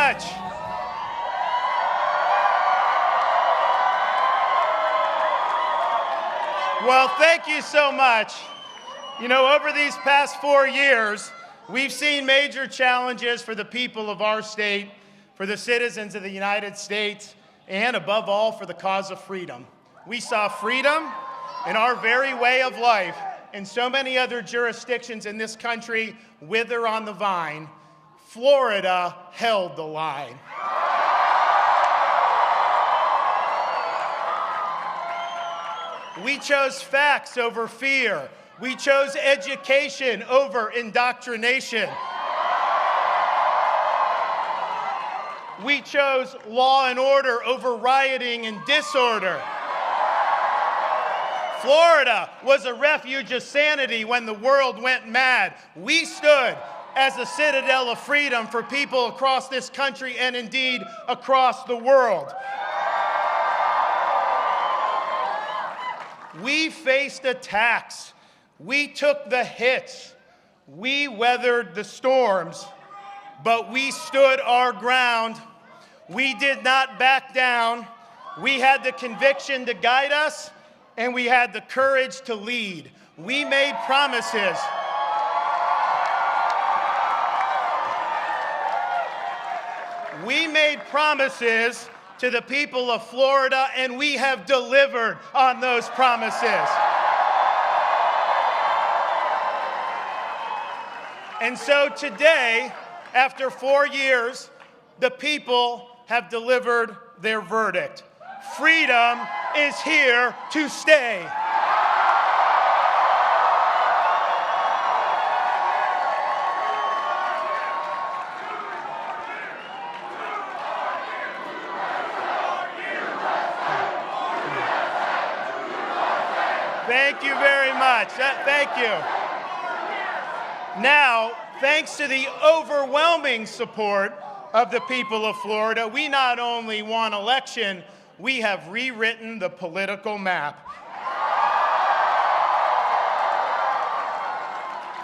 much. Well, thank you so much. You know, over these past 4 years, we've seen major challenges for the people of our state, for the citizens of the United States, and above all, for the cause of freedom. We saw freedom in our very way of life and so many other jurisdictions in this country wither on the vine. Florida held the line. We chose facts over fear. We chose education over indoctrination. We chose law and order over rioting and disorder. Florida was a refuge of sanity when the world went mad. We stood as a citadel of freedom for people across this country and indeed across the world. We faced attacks. We took the hits. We weathered the storms, but we stood our ground. We did not back down. We had the conviction to guide us, and we had the courage to lead. We made promises. We made promises to the people of Florida, and we have delivered on those promises. And so today, after 4 years, the people have delivered their verdict. Freedom is here to stay. Thank you very much. Thank you. Now, thanks to the overwhelming support of the people of Florida, we not only won election, we have rewritten the political map.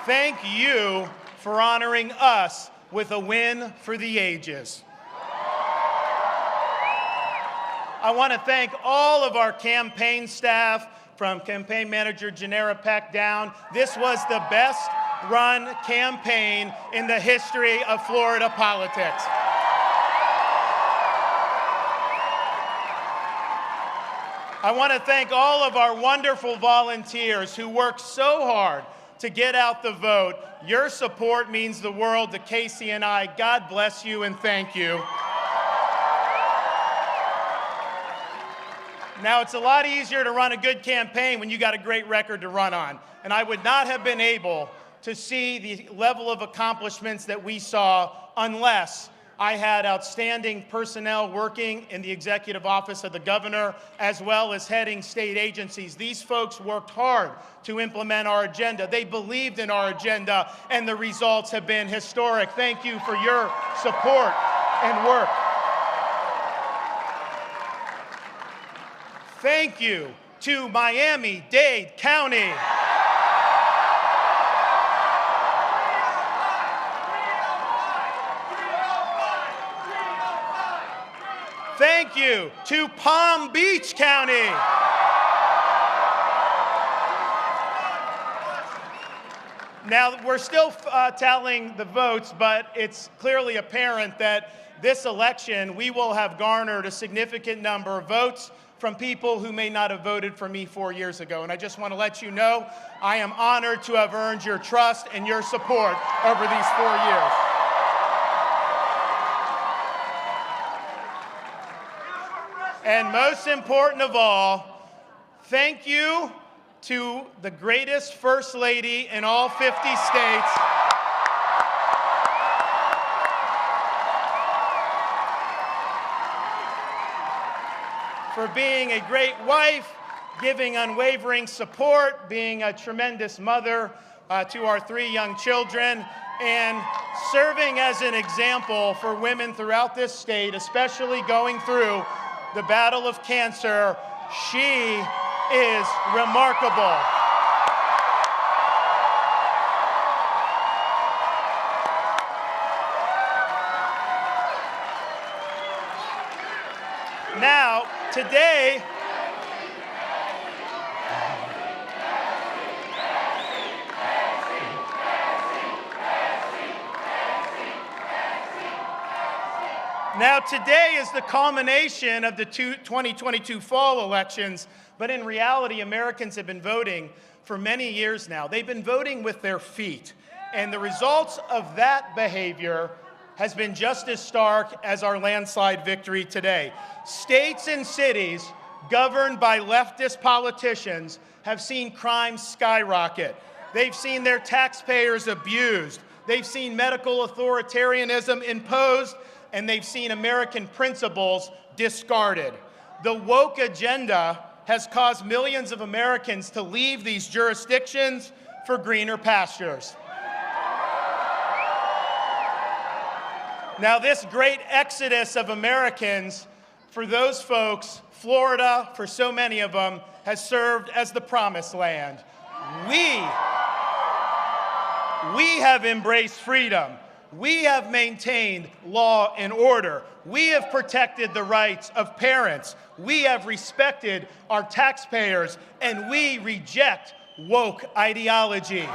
Thank you for honoring us with a win for the ages. I want to thank all of our campaign staff, from campaign manager Janera Peck down. This was the best run campaign in the history of Florida politics. I want to thank all of our wonderful volunteers who worked so hard to get out the vote. Your support means the world to Casey and I. God bless you and thank you. Now, it's a lot easier to run a good campaign when you got a great record to run on. And I would not have been able to see the level of accomplishments that we saw unless I had outstanding personnel working in the executive office of the governor, as well as heading state agencies. These folks worked hard to implement our agenda. They believed in our agenda, and the results have been historic. Thank you for your support and work. Thank you to Miami-Dade County. Thank you to Palm Beach County. Now, we're still tallying the votes, but it's clearly apparent that this election, we will have garnered a significant number of votes from people who may not have voted for me 4 years ago. And I just want to let you know, I am honored to have earned your trust and your support over these 4 years. And most important of all, thank you to the greatest First Lady in all 50 states, for being a great wife, giving unwavering support, being a tremendous mother to our 3 young children, and serving as an example for women throughout this state, especially going through the battle of cancer. She is remarkable. Now, today, today is the culmination of the 2022 fall elections, but in reality, Americans have been voting for many years now. They've been voting with their feet, and the results of that behavior has been just as stark as our landslide victory today. States and cities governed by leftist politicians have seen crime skyrocket. They've seen their taxpayers abused. They've seen medical authoritarianism imposed, and they've seen American principles discarded. The woke agenda has caused millions of Americans to leave these jurisdictions for greener pastures. Now, this great exodus of Americans, for those folks, Florida, for so many of them, has served as the promised land. We have embraced freedom. We have maintained law and order. We have protected the rights of parents. We have respected our taxpayers, and we reject woke ideology.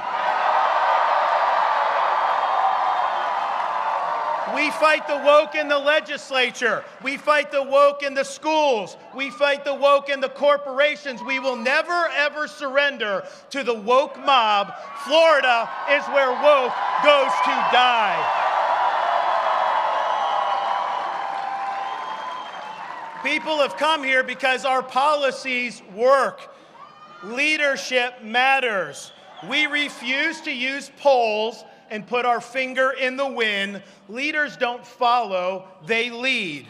We fight the woke in the legislature. We fight the woke in the schools. We fight the woke in the corporations. We will never, ever surrender to the woke mob. Florida is where woke goes to die. People have come here because our policies work. Leadership matters. We refuse to use polls and put our finger in the wind. Leaders don't follow, they lead.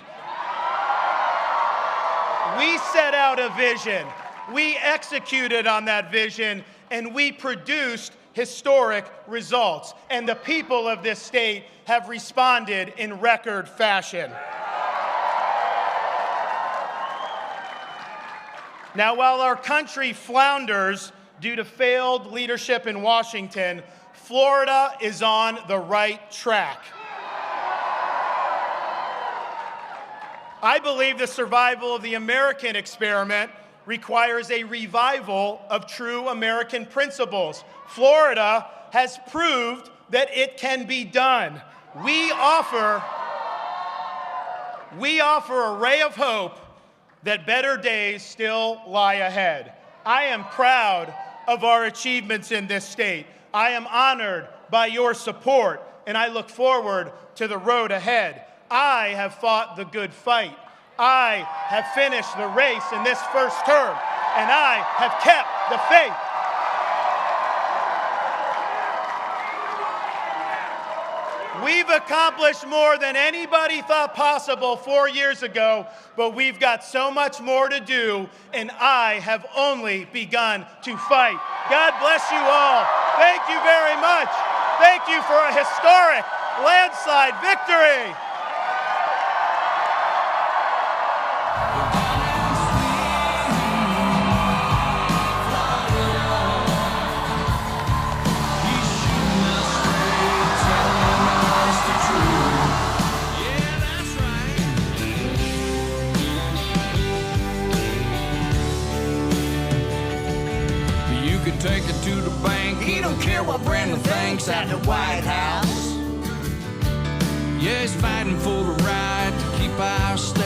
We set out a vision, we executed on that vision, and we produced historic results. And the people of this state have responded in record fashion. Now, while our country flounders due to failed leadership in Washington, Florida is on the right track. I believe the survival of the American experiment requires a revival of true American principles. Florida has proved that it can be done. We offer a ray of hope that better days still lie ahead. I am proud of our achievements in this state. I am honored by your support, and I look forward to the road ahead. I have fought the good fight. I have finished the race in this first term, and I have kept the faith. We've accomplished more than anybody thought possible 4 years ago, but we've got so much more to do, and I have only begun to fight. God bless you all. Thank you very much. Thank you for a historic landslide victory. Take it to the bank. He don't care what Brandon thinks at the White House. Yeah, he's fighting for the right to keep our state.